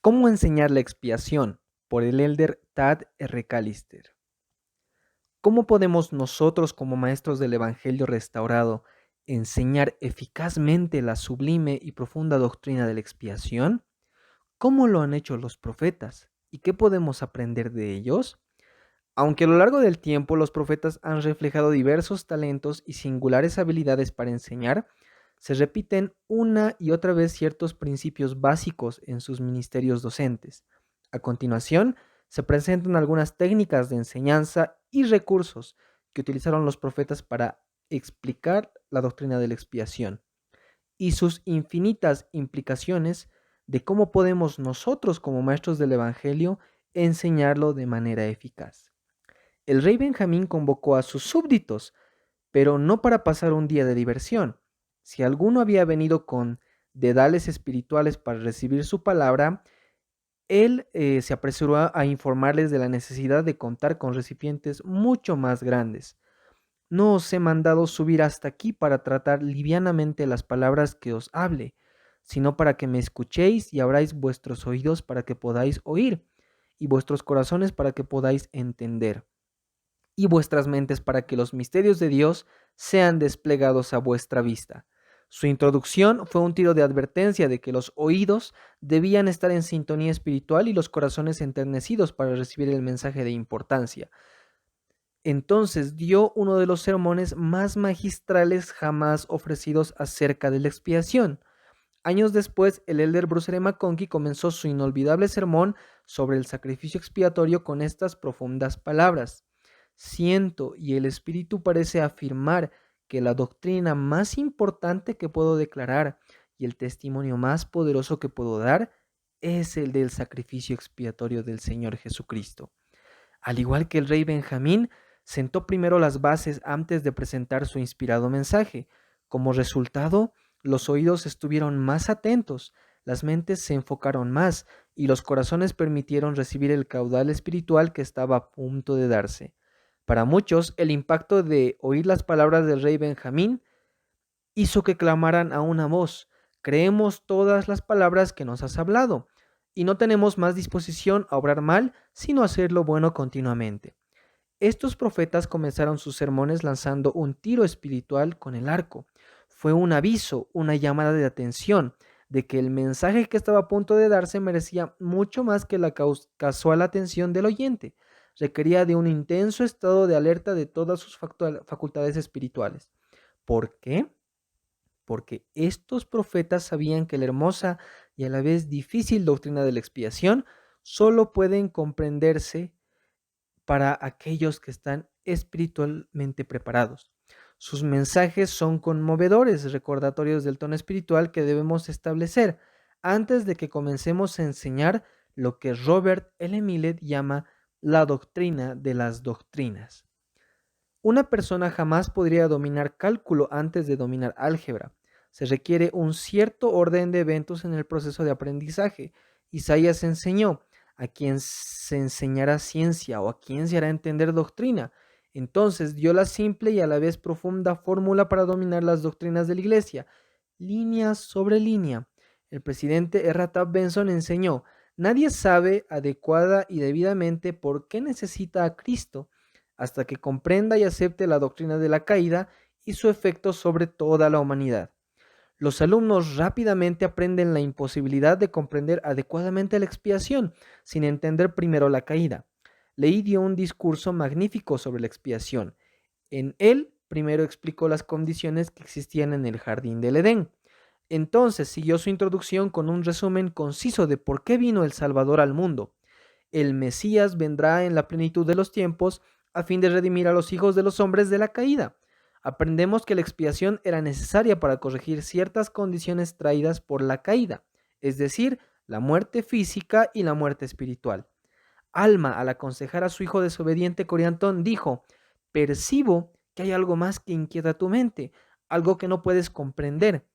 ¿Cómo enseñar la expiación? Por el elder Tad R. Callister. ¿Cómo podemos nosotros, como maestros del Evangelio restaurado, enseñar eficazmente la sublime y profunda doctrina de la expiación? ¿Cómo lo han hecho los profetas? ¿Y qué podemos aprender de ellos? Aunque a lo largo del tiempo los profetas han reflejado diversos talentos y singulares habilidades para enseñar, se repiten una y otra vez ciertos principios básicos en sus ministerios docentes. A continuación, se presentan algunas técnicas de enseñanza y recursos que utilizaron los profetas para explicar la doctrina de la expiación y sus infinitas implicaciones de cómo podemos nosotros como maestros del Evangelio enseñarlo de manera eficaz. El rey Benjamín convocó a sus súbditos, pero no para pasar un día de diversión. Si alguno había venido con dedales espirituales para recibir su palabra, él se apresuró a informarles de la necesidad de contar con recipientes mucho más grandes. No os he mandado subir hasta aquí para tratar livianamente las palabras que os hable, sino para que me escuchéis y abráis vuestros oídos para que podáis oír, y vuestros corazones para que podáis entender, y vuestras mentes para que los misterios de Dios sean desplegados a vuestra vista. Su introducción fue un tiro de advertencia de que los oídos debían estar en sintonía espiritual y los corazones enternecidos para recibir el mensaje de importancia. Entonces dio uno de los sermones más magistrales jamás ofrecidos acerca de la expiación. Años después, el elder Bruce R. McConkie comenzó su inolvidable sermón sobre el sacrificio expiatorio con estas profundas palabras. Siento y el Espíritu parece afirmar que la doctrina más importante que puedo declarar y el testimonio más poderoso que puedo dar es el del sacrificio expiatorio del Señor Jesucristo. Al igual que el rey Benjamín, sentó primero las bases antes de presentar su inspirado mensaje. Como resultado, los oídos estuvieron más atentos, las mentes se enfocaron más y los corazones permitieron recibir el caudal espiritual que estaba a punto de darse. Para muchos, el impacto de oír las palabras del rey Benjamín hizo que clamaran a una voz: creemos todas las palabras que nos has hablado, y no tenemos más disposición a obrar mal, sino a hacer lo bueno continuamente. Estos profetas comenzaron sus sermones lanzando un tiro espiritual con el arco. Fue un aviso, una llamada de atención, de que el mensaje que estaba a punto de darse merecía mucho más que la casual atención del oyente. Requería de un intenso estado de alerta de todas sus facultades espirituales. ¿Por qué? Porque estos profetas sabían que la hermosa y a la vez difícil doctrina de la expiación solo pueden comprenderse para aquellos que están espiritualmente preparados. Sus mensajes son conmovedores, recordatorios del tono espiritual que debemos establecer antes de que comencemos a enseñar lo que Robert L. Millet llama la doctrina de las doctrinas. Una persona jamás podría dominar cálculo antes de dominar álgebra. Se requiere un cierto orden de eventos en el proceso de aprendizaje. Isaías enseñó: a quien se enseñará ciencia o a quien se hará entender doctrina. Entonces dio la simple y a la vez profunda fórmula para dominar las doctrinas de la iglesia, línea sobre línea. El presidente R. Taft Benson enseñó: nadie sabe adecuada y debidamente por qué necesita a Cristo hasta que comprenda y acepte la doctrina de la caída y su efecto sobre toda la humanidad. Los alumnos rápidamente aprenden la imposibilidad de comprender adecuadamente la expiación sin entender primero la caída. Leí dio un discurso magnífico sobre la expiación. En él primero explicó las condiciones que existían en el jardín del Edén. Entonces siguió su introducción con un resumen conciso de por qué vino el Salvador al mundo. El Mesías vendrá en la plenitud de los tiempos a fin de redimir a los hijos de los hombres de la caída. Aprendemos que la expiación era necesaria para corregir ciertas condiciones traídas por la caída, es decir, la muerte física y la muerte espiritual. Alma, al aconsejar a su hijo desobediente Coriantón, dijo: percibo que hay algo más que inquieta tu mente, algo que no puedes comprender,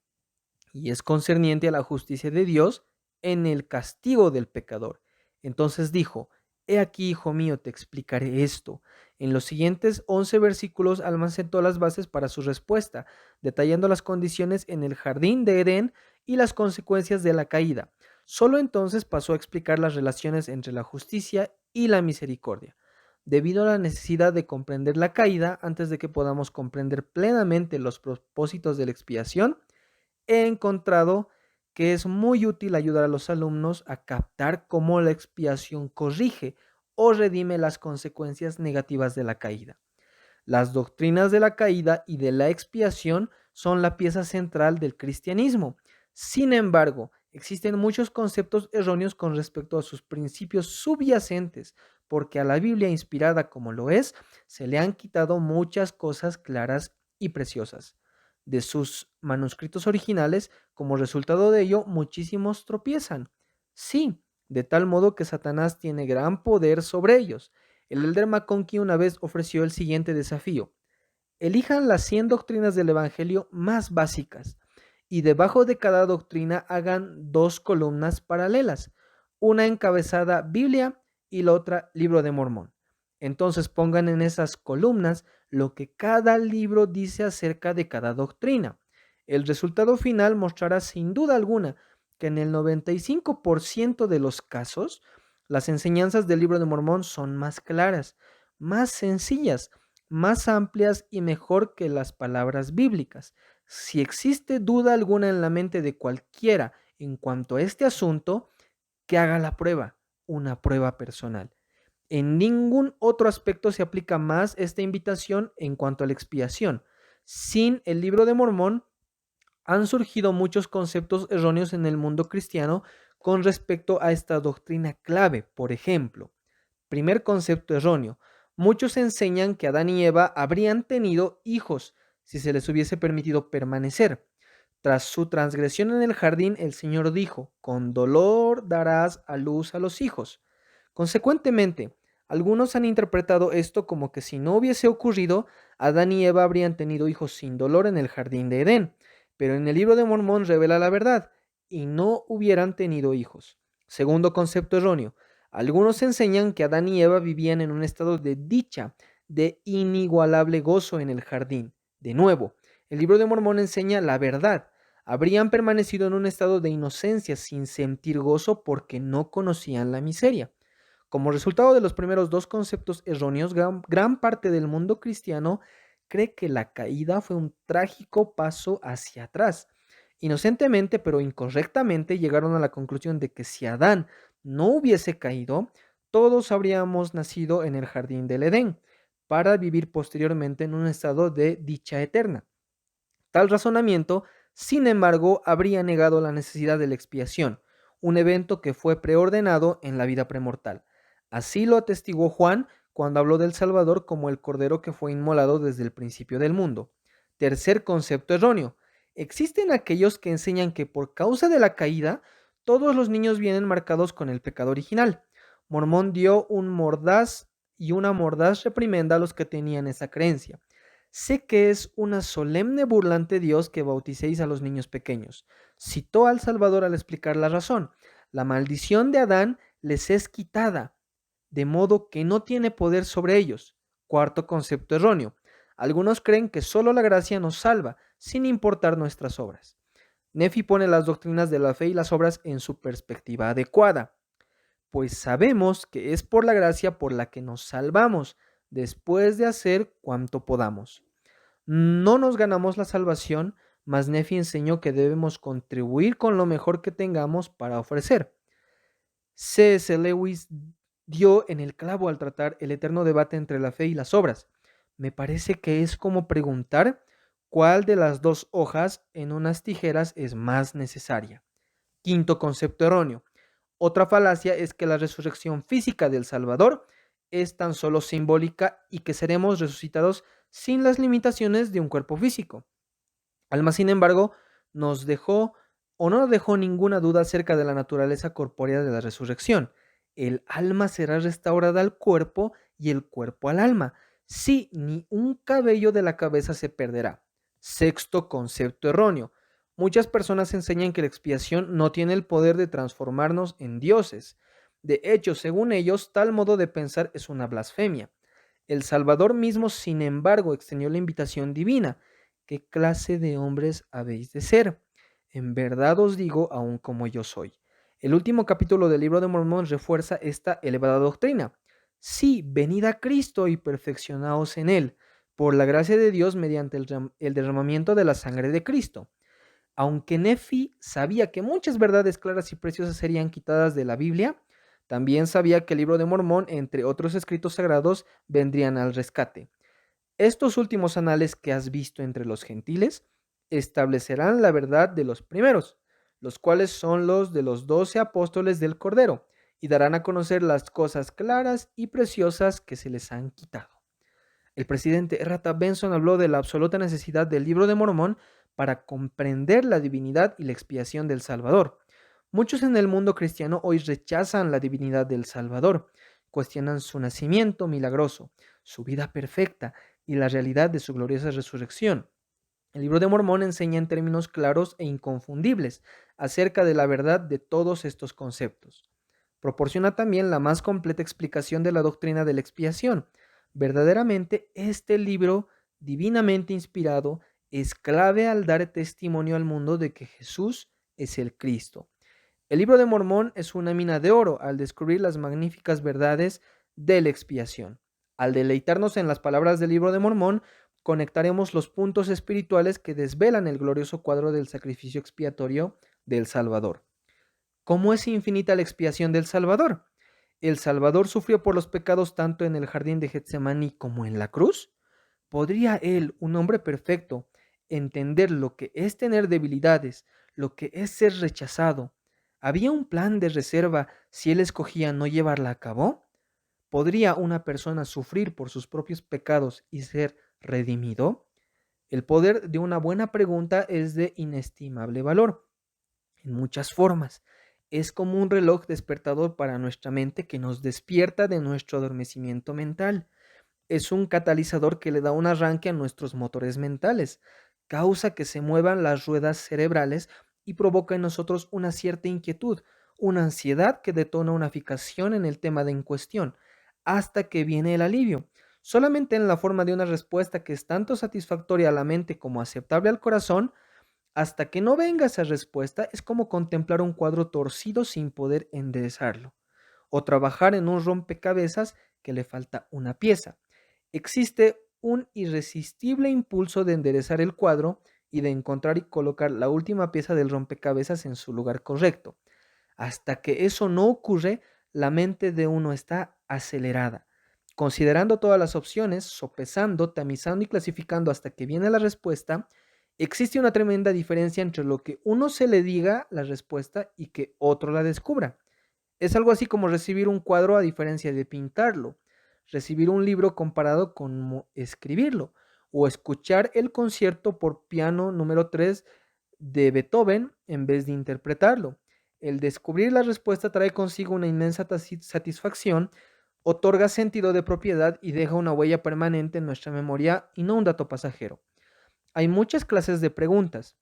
y es concerniente a la justicia de Dios en el castigo del pecador. Entonces dijo: he aquí, hijo mío, te explicaré esto. En los siguientes 11 versículos Alma sentó las bases para su respuesta, detallando las condiciones en el jardín de Edén y las consecuencias de la caída. Solo entonces pasó a explicar las relaciones entre la justicia y la misericordia, debido a la necesidad de comprender la caída antes de que podamos comprender plenamente los propósitos de la expiación. He encontrado que es muy útil ayudar a los alumnos a captar cómo la expiación corrige o redime las consecuencias negativas de la caída. Las doctrinas de la caída y de la expiación son la pieza central del cristianismo. Sin embargo, existen muchos conceptos erróneos con respecto a sus principios subyacentes, porque a la Biblia inspirada como lo es, se le han quitado muchas cosas claras y preciosas de sus manuscritos originales. Como resultado de ello, muchísimos tropiezan. Sí, de tal modo que Satanás tiene gran poder sobre ellos. El elder McConkie una vez ofreció el siguiente desafío: elijan las 100 doctrinas del Evangelio más básicas y debajo de cada doctrina hagan dos columnas paralelas, una encabezada Biblia y la otra Libro de Mormón. Entonces pongan en esas columnas lo que cada libro dice acerca de cada doctrina. El resultado final mostrará sin duda alguna que en el 95% de los casos las enseñanzas del Libro de Mormón son más claras, más sencillas, más amplias y mejor que las palabras bíblicas. Si existe duda alguna en la mente de cualquiera en cuanto a este asunto, que haga la prueba, una prueba personal. En ningún otro aspecto se aplica más esta invitación en cuanto a la expiación. Sin el Libro de Mormón han surgido muchos conceptos erróneos en el mundo cristiano con respecto a esta doctrina clave. Por ejemplo, primer concepto erróneo: muchos enseñan que Adán y Eva habrían tenido hijos si se les hubiese permitido permanecer. Tras su transgresión en el jardín, el Señor dijo: con dolor darás a luz a los hijos. Consecuentemente, algunos han interpretado esto como que si no hubiese ocurrido, Adán y Eva habrían tenido hijos sin dolor en el jardín de Edén. Pero en el Libro de Mormón revela la verdad: y no hubieran tenido hijos. Segundo concepto erróneo: algunos enseñan que Adán y Eva vivían en un estado de dicha, de inigualable gozo en el jardín. De nuevo, el Libro de Mormón enseña la verdad: habrían permanecido en un estado de inocencia sin sentir gozo porque no conocían la miseria. Como resultado de los primeros dos conceptos erróneos, gran parte del mundo cristiano cree que la caída fue un trágico paso hacia atrás. Inocentemente, pero incorrectamente, llegaron a la conclusión de que si Adán no hubiese caído, todos habríamos nacido en el jardín del Edén, para vivir posteriormente en un estado de dicha eterna. Tal razonamiento, sin embargo, habría negado la necesidad de la expiación, un evento que fue preordenado en la vida premortal. Así lo atestiguó Juan cuando habló del Salvador como el Cordero que fue inmolado desde el principio del mundo. Tercer concepto erróneo: existen aquellos que enseñan que por causa de la caída, todos los niños vienen marcados con el pecado original. Mormón dio una mordaz reprimenda a los que tenían esa creencia. Sé que es una solemne burla ante Dios que bauticéis a los niños pequeños. Citó al Salvador al explicar la razón: la maldición de Adán les es quitada, de modo que no tiene poder sobre ellos. Cuarto concepto erróneo: algunos creen que solo la gracia nos salva, sin importar nuestras obras. Nefi pone las doctrinas de la fe y las obras en su perspectiva adecuada, pues sabemos que es por la gracia por la que nos salvamos, después de hacer cuanto podamos. No nos ganamos la salvación, mas Nefi enseñó que debemos contribuir con lo mejor que tengamos para ofrecer. C.S. Lewis dio en el clavo al tratar el eterno debate entre la fe y las obras. Me parece que es como preguntar cuál de las dos hojas en unas tijeras es más necesaria. Quinto concepto erróneo: otra falacia es que la resurrección física del Salvador es tan solo simbólica y que seremos resucitados sin las limitaciones de un cuerpo físico. Alma, sin embargo, nos dejó o no nos dejó ninguna duda acerca de la naturaleza corpórea de la resurrección. El alma será restaurada al cuerpo y el cuerpo al alma. Sí, ni un cabello de la cabeza se perderá. Sexto concepto erróneo: muchas personas enseñan que la expiación no tiene el poder de transformarnos en dioses. De hecho, según ellos, tal modo de pensar es una blasfemia. El Salvador mismo, sin embargo, extendió la invitación divina: ¿qué clase de hombres habéis de ser? En verdad os digo, aun como yo soy. El último capítulo del Libro de Mormón refuerza esta elevada doctrina. Sí, venid a Cristo y perfeccionaos en Él, por la gracia de Dios mediante el derramamiento de la sangre de Cristo. Aunque Nefi sabía que muchas verdades claras y preciosas serían quitadas de la Biblia, también sabía que el Libro de Mormón, entre otros escritos sagrados, vendrían al rescate. Estos últimos anales que has visto entre los gentiles establecerán la verdad de los primeros, los cuales son los de los 12 apóstoles del Cordero, y darán a conocer las cosas claras y preciosas que se les han quitado. El presidente R. Benson habló de la absoluta necesidad del Libro de Mormón para comprender la divinidad y la expiación del Salvador. Muchos en el mundo cristiano hoy rechazan la divinidad del Salvador, cuestionan su nacimiento milagroso, su vida perfecta y la realidad de su gloriosa resurrección. El Libro de Mormón enseña en términos claros e inconfundibles acerca de la verdad de todos estos conceptos. Proporciona también la más completa explicación de la doctrina de la expiación. Verdaderamente, este libro, divinamente inspirado, es clave al dar testimonio al mundo de que Jesús es el Cristo. El Libro de Mormón es una mina de oro al descubrir las magníficas verdades de la expiación. Al deleitarnos en las palabras del Libro de Mormón, conectaremos los puntos espirituales que desvelan el glorioso cuadro del sacrificio expiatorio del Salvador. ¿Cómo es infinita la expiación del Salvador? ¿El Salvador sufrió por los pecados tanto en el jardín de Getsemaní como en la cruz? ¿Podría él, un hombre perfecto, entender lo que es tener debilidades, lo que es ser rechazado? ¿Había un plan de reserva si él escogía no llevarla a cabo? ¿Podría una persona sufrir por sus propios pecados y ser redimido? El poder de una buena pregunta es de inestimable valor, en muchas formas. Es como un reloj despertador para nuestra mente que nos despierta de nuestro adormecimiento mental. Es un catalizador que le da un arranque a nuestros motores mentales, causa que se muevan las ruedas cerebrales y provoca en nosotros una cierta inquietud, una ansiedad que detona una fijación en el tema de en cuestión, hasta que viene el alivio. Solamente en la forma de una respuesta que es tanto satisfactoria a la mente como aceptable al corazón, hasta que no venga esa respuesta, es como contemplar un cuadro torcido sin poder enderezarlo, o trabajar en un rompecabezas que le falta una pieza. Existe un irresistible impulso de enderezar el cuadro y de encontrar y colocar la última pieza del rompecabezas en su lugar correcto. Hasta que eso no ocurre, la mente de uno está acelerada, considerando todas las opciones, sopesando, tamizando y clasificando hasta que viene la respuesta. Existe una tremenda diferencia entre lo que uno se le diga la respuesta y que otro la descubra. Es algo así como recibir un cuadro a diferencia de pintarlo, recibir un libro comparado con escribirlo, o escuchar el concierto por piano número 3 de Beethoven en vez de interpretarlo. El descubrir la respuesta trae consigo una inmensa satisfacción, otorga sentido de propiedad y deja una huella permanente en nuestra memoria y no un dato pasajero. Hay muchas clases de preguntas.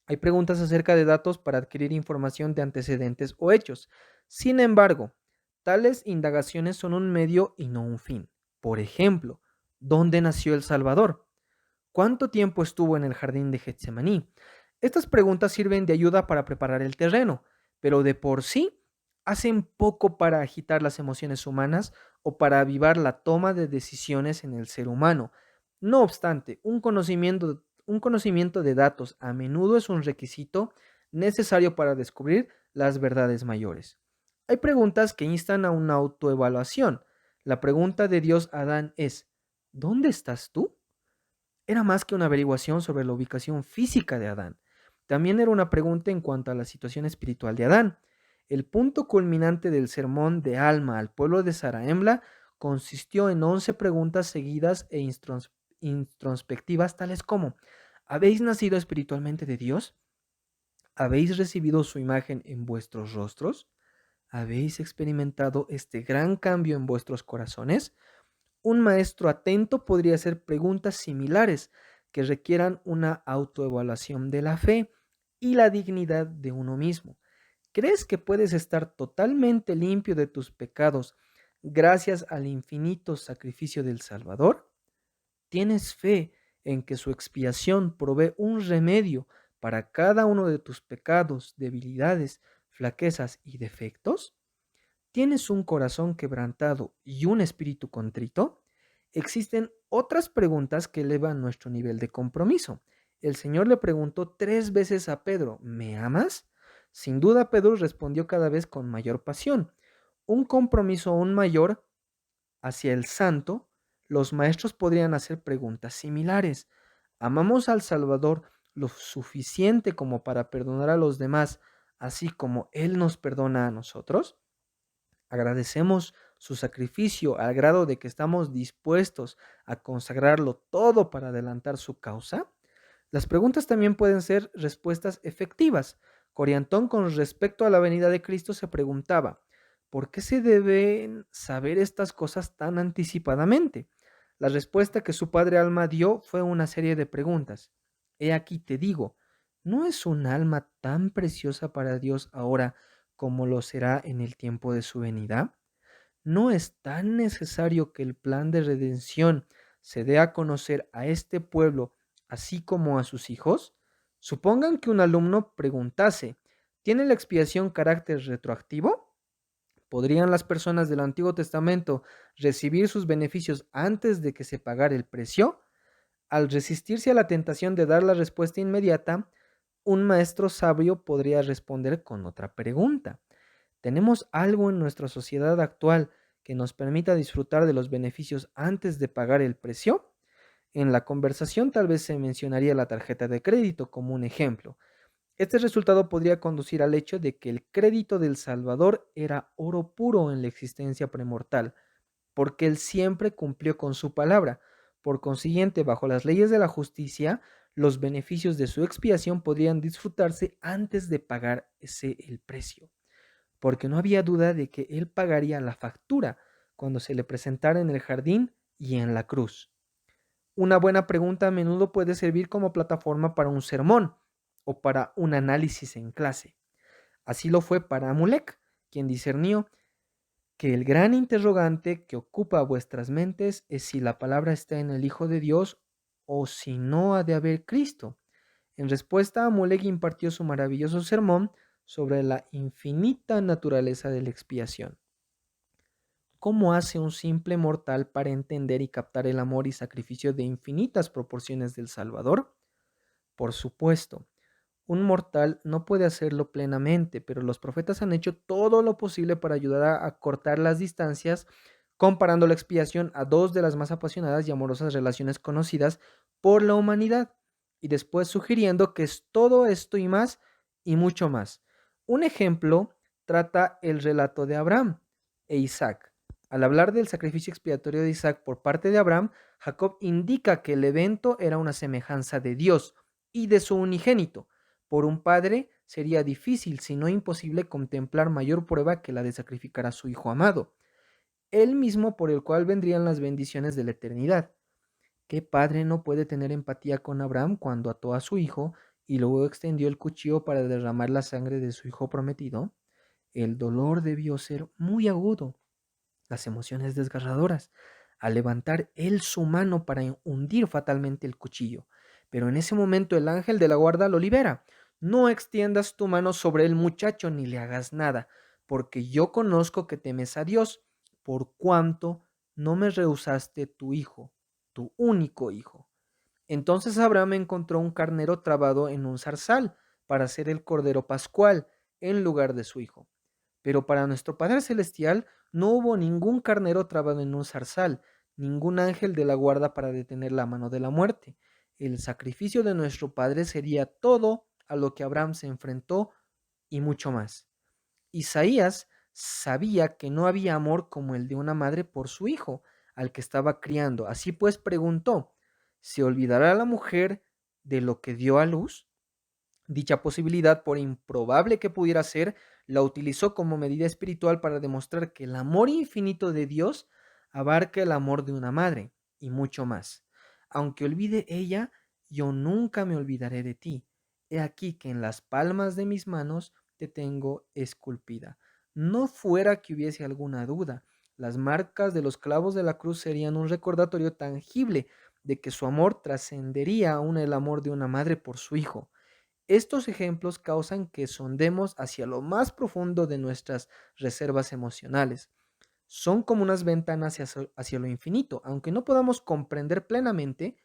Hay preguntas acerca de datos para adquirir información de antecedentes o hechos. Sin embargo, tales indagaciones son un medio y no un fin. Por ejemplo, ¿dónde nació el Salvador? ¿Cuánto tiempo estuvo en el jardín de Getsemaní? Estas preguntas sirven de ayuda para preparar el terreno, pero de por sí hacen poco para agitar las emociones humanas o para avivar la toma de decisiones en el ser humano. No obstante, un conocimiento de datos a menudo es un requisito necesario para descubrir las verdades mayores. Hay preguntas que instan a una autoevaluación. La pregunta de Dios a Adán es, ¿dónde estás tú? Era más que una averiguación sobre la ubicación física de Adán. También era una pregunta en cuanto a la situación espiritual de Adán. El punto culminante del sermón de Alma al pueblo de Zarahemla consistió en 11 preguntas seguidas e introspectivas tales como: ¿habéis nacido espiritualmente de Dios? ¿Habéis recibido su imagen en vuestros rostros? ¿Habéis experimentado este gran cambio en vuestros corazones? Un maestro atento podría hacer preguntas similares que requieran una autoevaluación de la fe y la dignidad de uno mismo. ¿Crees que puedes estar totalmente limpio de tus pecados gracias al infinito sacrificio del Salvador? ¿Tienes fe en que su expiación provee un remedio para cada uno de tus pecados, debilidades, flaquezas y defectos? ¿Tienes un corazón quebrantado y un espíritu contrito? Existen otras preguntas que elevan nuestro nivel de compromiso. El Señor le preguntó 3 veces a Pedro, ¿me amas? Sin duda Pedro respondió cada vez con mayor pasión. Un compromiso aún mayor hacia el santo, los maestros podrían hacer preguntas similares. ¿Amamos al Salvador lo suficiente como para perdonar a los demás, así como Él nos perdona a nosotros? ¿Agradecemos su sacrificio al grado de que estamos dispuestos a consagrarlo todo para adelantar su causa? Las preguntas también pueden ser respuestas efectivas. Coriantón, con respecto a la venida de Cristo, se preguntaba, ¿por qué se deben saber estas cosas tan anticipadamente? La respuesta que su padre Alma dio fue una serie de preguntas. He aquí te digo, ¿no es un alma tan preciosa para Dios ahora como lo será en el tiempo de su venida? ¿No es tan necesario que el plan de redención se dé a conocer a este pueblo, así como a sus hijos? Supongan que un alumno preguntase, ¿tiene la expiación carácter retroactivo? ¿Podrían las personas del Antiguo Testamento recibir sus beneficios antes de que se pagara el precio? Al resistirse a la tentación de dar la respuesta inmediata, un maestro sabio podría responder con otra pregunta. ¿Tenemos algo en nuestra sociedad actual que nos permita disfrutar de los beneficios antes de pagar el precio? En la conversación tal vez se mencionaría la tarjeta de crédito como un ejemplo. Este resultado podría conducir al hecho de que el crédito del Salvador era oro puro en la existencia premortal, porque él siempre cumplió con su palabra. Por consiguiente, bajo las leyes de la justicia, los beneficios de su expiación podrían disfrutarse antes de pagar el precio, porque no había duda de que él pagaría la factura cuando se le presentara en el jardín y en la cruz. Una buena pregunta a menudo puede servir como plataforma para un sermón o para un análisis en clase. Así lo fue para Amulek, quien discernió que el gran interrogante que ocupa vuestras mentes es si la palabra está en el Hijo de Dios o si no ha de haber Cristo. En respuesta, Amulek impartió su maravilloso sermón sobre la infinita naturaleza de la expiación. ¿Cómo hace un simple mortal para entender y captar el amor y sacrificio de infinitas proporciones del Salvador? Por supuesto, un mortal no puede hacerlo plenamente, pero los profetas han hecho todo lo posible para ayudar a cortar las distancias, comparando la expiación a dos de las más apasionadas y amorosas relaciones conocidas por la humanidad, y después sugiriendo que es todo esto y más, y mucho más. Un ejemplo trata el relato de Abraham e Isaac. Al hablar del sacrificio expiatorio de Isaac por parte de Abraham, Jacob indica que el evento era una semejanza de Dios y de su unigénito. Por un padre sería difícil, si no imposible, contemplar mayor prueba que la de sacrificar a su hijo amado, él mismo por el cual vendrían las bendiciones de la eternidad. ¿Qué padre no puede tener empatía con Abraham cuando ató a su hijo y luego extendió el cuchillo para derramar la sangre de su hijo prometido? El dolor debió ser muy agudo, las emociones desgarradoras, al levantar él su mano para hundir fatalmente el cuchillo. Pero en ese momento el ángel de la guarda lo libera. No extiendas tu mano sobre el muchacho ni le hagas nada, porque yo conozco que temes a Dios, por cuanto no me rehusaste tu hijo, tu único hijo. Entonces Abraham encontró un carnero trabado en un zarzal para ser el cordero pascual en lugar de su hijo. Pero para nuestro Padre Celestial no hubo ningún carnero trabado en un zarzal, ningún ángel de la guarda para detener la mano de la muerte. El sacrificio de nuestro Padre sería todo a lo que Abraham se enfrentó y mucho más. Isaías sabía que no había amor como el de una madre por su hijo, al que estaba criando. Así pues preguntó, ¿se olvidará la mujer de lo que dio a luz? Dicha posibilidad, por improbable que pudiera ser, la utilizó como medida espiritual para demostrar que el amor infinito de Dios abarca el amor de una madre y mucho más. Aunque olvide ella, yo nunca me olvidaré de ti. He aquí que en las palmas de mis manos te tengo esculpida. No fuera que hubiese alguna duda, las marcas de los clavos de la cruz serían un recordatorio tangible de que su amor trascendería aún el amor de una madre por su hijo. Estos ejemplos causan que sondemos hacia lo más profundo de nuestras reservas emocionales. Son como unas ventanas hacia lo infinito. Aunque no podamos comprender plenamente,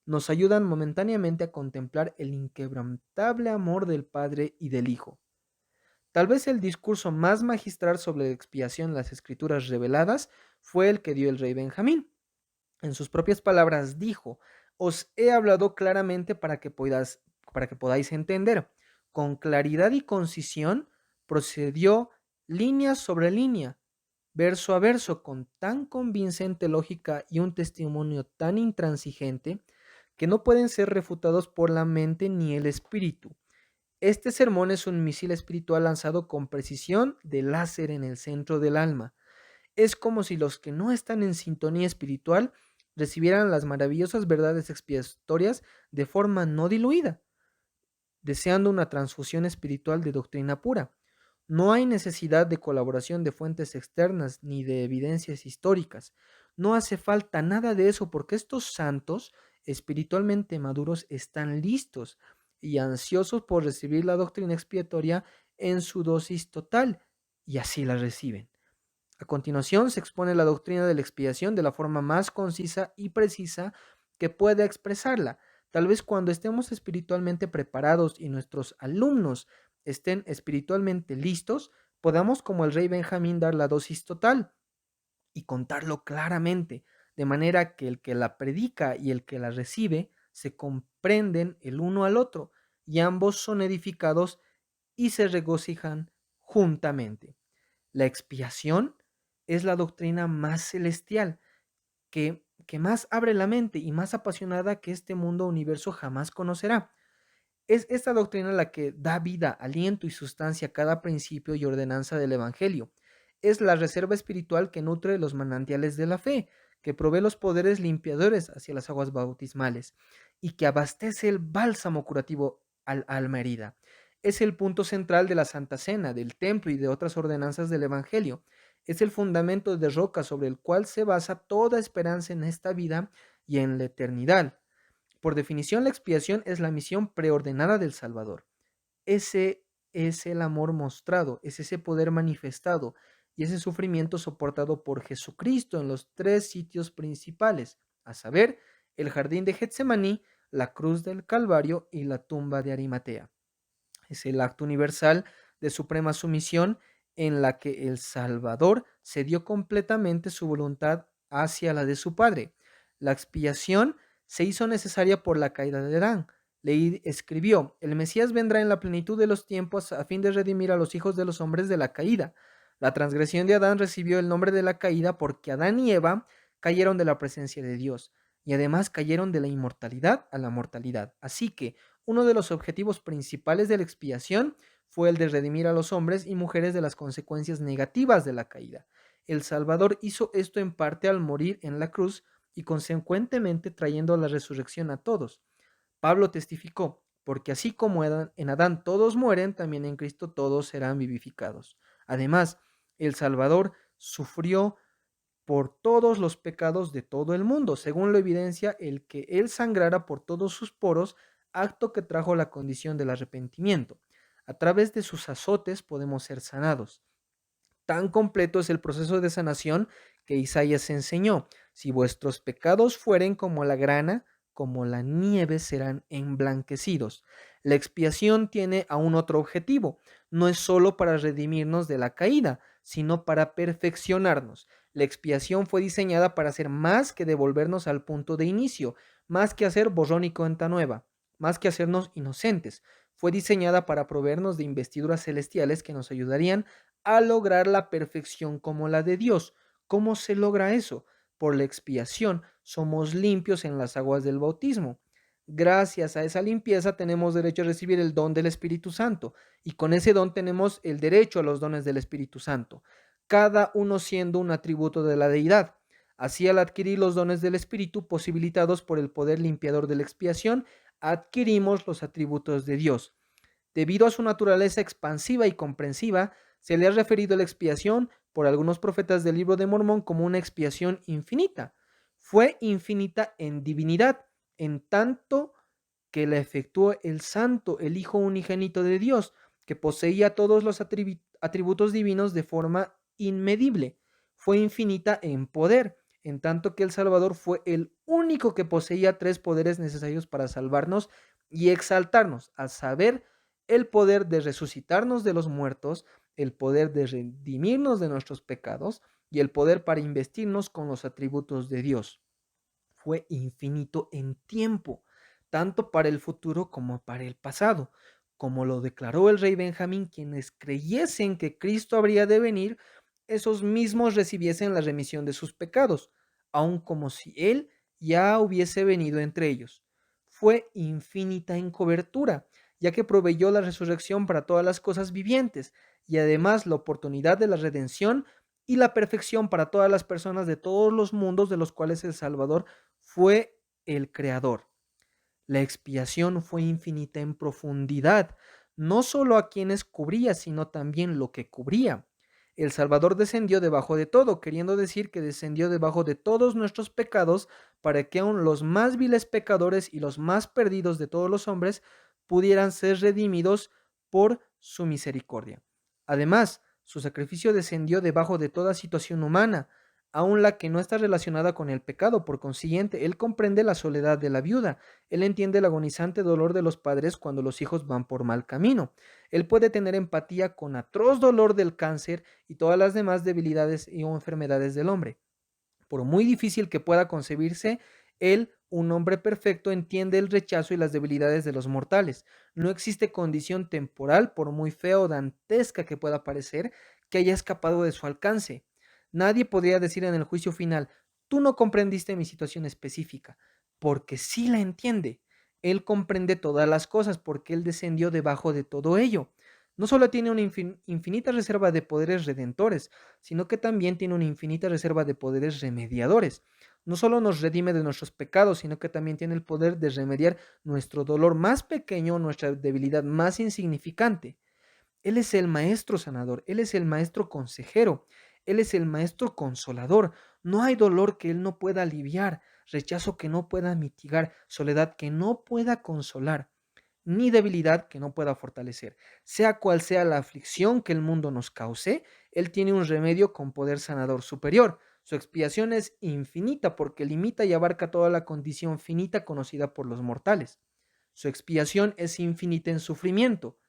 nos ayudan momentáneamente a contemplar el inquebrantable amor del Padre y del Hijo. Tal vez el discurso más magistral sobre la expiación en las escrituras reveladas fue el que dio el rey Benjamín. En sus propias palabras dijo: os he hablado claramente para que podáis entender. Con claridad y concisión procedió línea sobre línea, verso a verso, con tan convincente lógica y un testimonio tan intransigente que no pueden ser refutados por la mente ni el espíritu. Este sermón es un misil espiritual lanzado con precisión de láser en el centro del alma. Es como si los que no están en sintonía espiritual recibieran las maravillosas verdades expiatorias de forma no diluida, deseando una transfusión espiritual de doctrina pura. No hay necesidad de colaboración de fuentes externas ni de evidencias históricas. No hace falta nada de eso porque estos santos espiritualmente maduros están listos y ansiosos por recibir la doctrina expiatoria en su dosis total, y así la reciben. A continuación se expone la doctrina de la expiación de la forma más concisa y precisa que pueda expresarla. Tal vez cuando estemos espiritualmente preparados y nuestros alumnos estén espiritualmente listos, podamos, como el rey Benjamín, dar la dosis total y contarlo claramente, de manera que el que la predica y el que la recibe se comprenden el uno al otro, y ambos son edificados y se regocijan juntamente. La expiación es la doctrina más celestial, que más abre la mente y más apasionada que este mundo universo jamás conocerá. Es esta doctrina la que da vida, aliento y sustancia a cada principio y ordenanza del Evangelio. Es la reserva espiritual que nutre los manantiales de la fe, que provee los poderes limpiadores hacia las aguas bautismales y que abastece el bálsamo curativo al alma herida. Es el punto central de la Santa Cena, del templo y de otras ordenanzas del Evangelio. Es el fundamento de roca sobre el cual se basa toda esperanza en esta vida y en la eternidad. Por definición, la expiación es la misión preordenada del Salvador. Ese es el amor mostrado, es ese poder manifestado y ese sufrimiento soportado por Jesucristo en los tres sitios principales, a saber, el jardín de Getsemaní, la cruz del Calvario y la tumba de Arimatea. Es el acto universal de suprema sumisión en la que el Salvador cedió completamente su voluntad hacia la de su Padre. La expiación se hizo necesaria por la caída de Adán. Leí escribió: el Mesías vendrá en la plenitud de los tiempos a fin de redimir a los hijos de los hombres de la caída. La transgresión de Adán recibió el nombre de la caída porque Adán y Eva cayeron de la presencia de Dios y además cayeron de la inmortalidad a la mortalidad. Así que uno de los objetivos principales de la expiación fue el de redimir a los hombres y mujeres de las consecuencias negativas de la caída. El Salvador hizo esto en parte al morir en la cruz y consecuentemente trayendo la resurrección a todos. Pablo testificó: porque así como en Adán todos mueren, también en Cristo todos serán vivificados. Además, el Salvador sufrió por todos los pecados de todo el mundo, según lo evidencia el que él sangrara por todos sus poros, acto que trajo la condición del arrepentimiento. A través de sus azotes podemos ser sanados. Tan completo es el proceso de sanación que Isaías enseñó: si vuestros pecados fueren como la grana, como la nieve serán emblanquecidos. La expiación tiene aún otro objetivo. No es solo para redimirnos de la caída, sino para perfeccionarnos. La expiación fue diseñada para hacer más que devolvernos al punto de inicio, más que hacer borrón y cuenta nueva, más que hacernos inocentes. Fue diseñada para proveernos de investiduras celestiales que nos ayudarían a lograr la perfección como la de Dios. ¿Cómo se logra eso? Por la expiación somos limpios en las aguas del bautismo. Gracias a esa limpieza tenemos derecho a recibir el don del Espíritu Santo, y con ese don tenemos el derecho a los dones del Espíritu Santo, cada uno siendo un atributo de la deidad. Así, al adquirir los dones del Espíritu posibilitados por el poder limpiador de la expiación, adquirimos los atributos de Dios. Debido a su naturaleza expansiva y comprensiva, se le ha referido a la expiación por algunos profetas del Libro de Mormón como una expiación infinita. Fue infinita en divinidad, en tanto que la efectuó el Santo, el Hijo unigénito de Dios, que poseía todos los atributos divinos de forma inmedible. Fue infinita en poder, en tanto que el Salvador fue el único que poseía tres poderes necesarios para salvarnos y exaltarnos, a saber, el poder de resucitarnos de los muertos, el poder de redimirnos de nuestros pecados y el poder para investirnos con los atributos de Dios. Fue infinito en tiempo, tanto para el futuro como para el pasado, como lo declaró el rey Benjamín: quienes creyesen que Cristo habría de venir, esos mismos recibiesen la remisión de sus pecados, aun como si Él ya hubiese venido entre ellos. Fue infinita en cobertura, ya que proveyó la resurrección para todas las cosas vivientes, y además la oportunidad de la redención y la perfección para todas las personas de todos los mundos de los cuales el Salvador fue el creador. La expiación fue infinita en profundidad, no solo a quienes cubría, sino también lo que cubría. El Salvador descendió debajo de todo, queriendo decir que descendió debajo de todos nuestros pecados, para que aun los más viles pecadores y los más perdidos de todos los hombres pudieran ser redimidos por su misericordia. Además, su sacrificio descendió debajo de toda situación humana, aun la que no está relacionada con el pecado. Por consiguiente, Él comprende la soledad de la viuda. Él entiende el agonizante dolor de los padres cuando los hijos van por mal camino. Él puede tener empatía con atroz dolor del cáncer y todas las demás debilidades y enfermedades del hombre. Por muy difícil que pueda concebirse, Él, un hombre perfecto, entiende el rechazo y las debilidades de los mortales. No existe condición temporal, por muy fea o dantesca que pueda parecer, que haya escapado de su alcance. Nadie podría decir en el juicio final: tú no comprendiste mi situación específica, porque sí la entiende. Él comprende todas las cosas porque Él descendió debajo de todo ello. No solo tiene una infinita reserva de poderes redentores, sino que también tiene una infinita reserva de poderes remediadores. No solo nos redime de nuestros pecados, sino que también tiene el poder de remediar nuestro dolor más pequeño, nuestra debilidad más insignificante. Él es el maestro sanador, Él es el maestro consejero, Él es el maestro consolador. No hay dolor que Él no pueda aliviar, rechazo que no pueda mitigar, soledad que no pueda consolar, ni debilidad que no pueda fortalecer. Sea cual sea la aflicción que el mundo nos cause, Él tiene un remedio con poder sanador superior. Su expiación es infinita porque limita y abarca toda la condición finita conocida por los mortales. Su expiación es infinita en sufrimiento.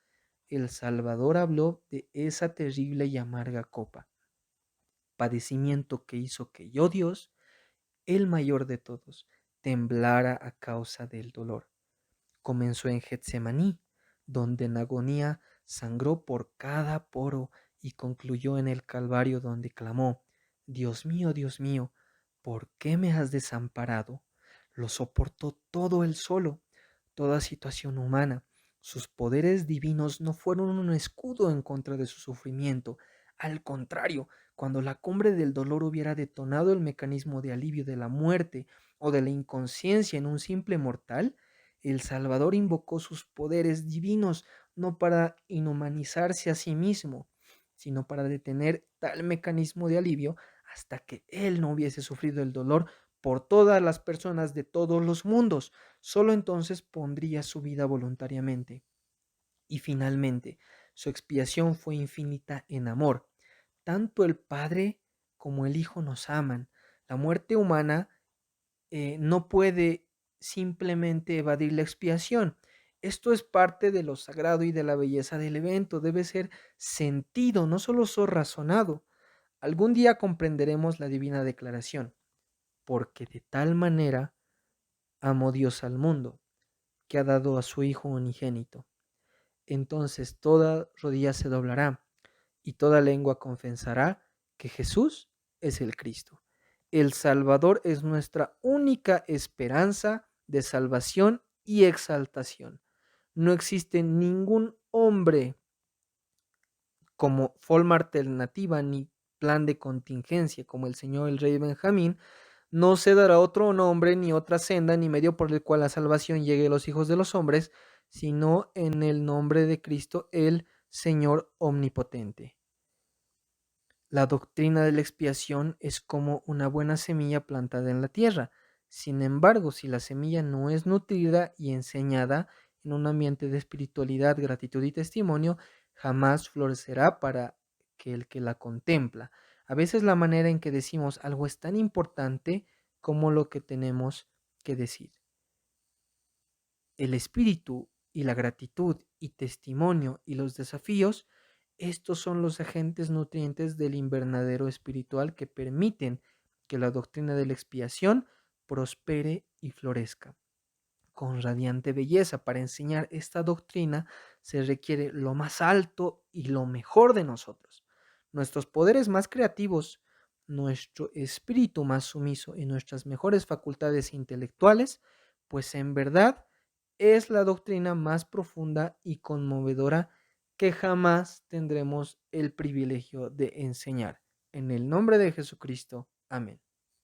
El Salvador habló de esa terrible y amarga copa, padecimiento que hizo que yo, Dios, el mayor de todos, temblara a causa del dolor. Comenzó en Getsemaní, donde en agonía sangró por cada poro, y concluyó en el Calvario, donde clamó: Dios mío, ¿por qué me has desamparado? Lo soportó todo él solo, toda situación humana. Sus poderes divinos no fueron un escudo en contra de su sufrimiento. Al contrario, cuando la cumbre del dolor hubiera detonado el mecanismo de alivio de la muerte o de la inconsciencia en un simple mortal, el Salvador invocó sus poderes divinos no para inhumanizarse a sí mismo, sino para detener tal mecanismo de alivio hasta que Él no hubiese sufrido el dolor por todas las personas de todos los mundos. Solo entonces pondría su vida voluntariamente. Y finalmente, su expiación fue infinita en amor. Tanto el Padre como el Hijo nos aman. La muerte humana no puede simplemente evadir la expiación. Esto es parte de lo sagrado y de la belleza del evento. Debe ser sentido, no solo ser razonado. Algún día comprenderemos la divina declaración: porque de tal manera amó Dios al mundo, que ha dado a su Hijo unigénito. Entonces toda rodilla se doblará y toda lengua confesará que Jesús es el Cristo. El Salvador es nuestra única esperanza de salvación y exaltación. No existe ningún hombre como forma alternativa ni plan de contingencia como el Señor el Rey Benjamín. No se dará otro nombre, ni otra senda, ni medio por el cual la salvación llegue a los hijos de los hombres, sino en el nombre de Cristo, el Señor omnipotente. La doctrina de la expiación es como una buena semilla plantada en la tierra. Sin embargo, si la semilla no es nutrida y enseñada en un ambiente de espiritualidad, gratitud y testimonio, jamás florecerá para el que la contempla. A veces la manera en que decimos algo es tan importante como lo que tenemos que decir. El espíritu y la gratitud y testimonio y los desafíos, estos son los agentes nutrientes del invernadero espiritual que permiten que la doctrina de la expiación prospere y florezca. Con radiante belleza, para enseñar esta doctrina se requiere lo más alto y lo mejor de nosotros, nuestros poderes más creativos, nuestro espíritu más sumiso y nuestras mejores facultades intelectuales, pues en verdad es la doctrina más profunda y conmovedora que jamás tendremos el privilegio de enseñar. En el nombre de Jesucristo. Amén.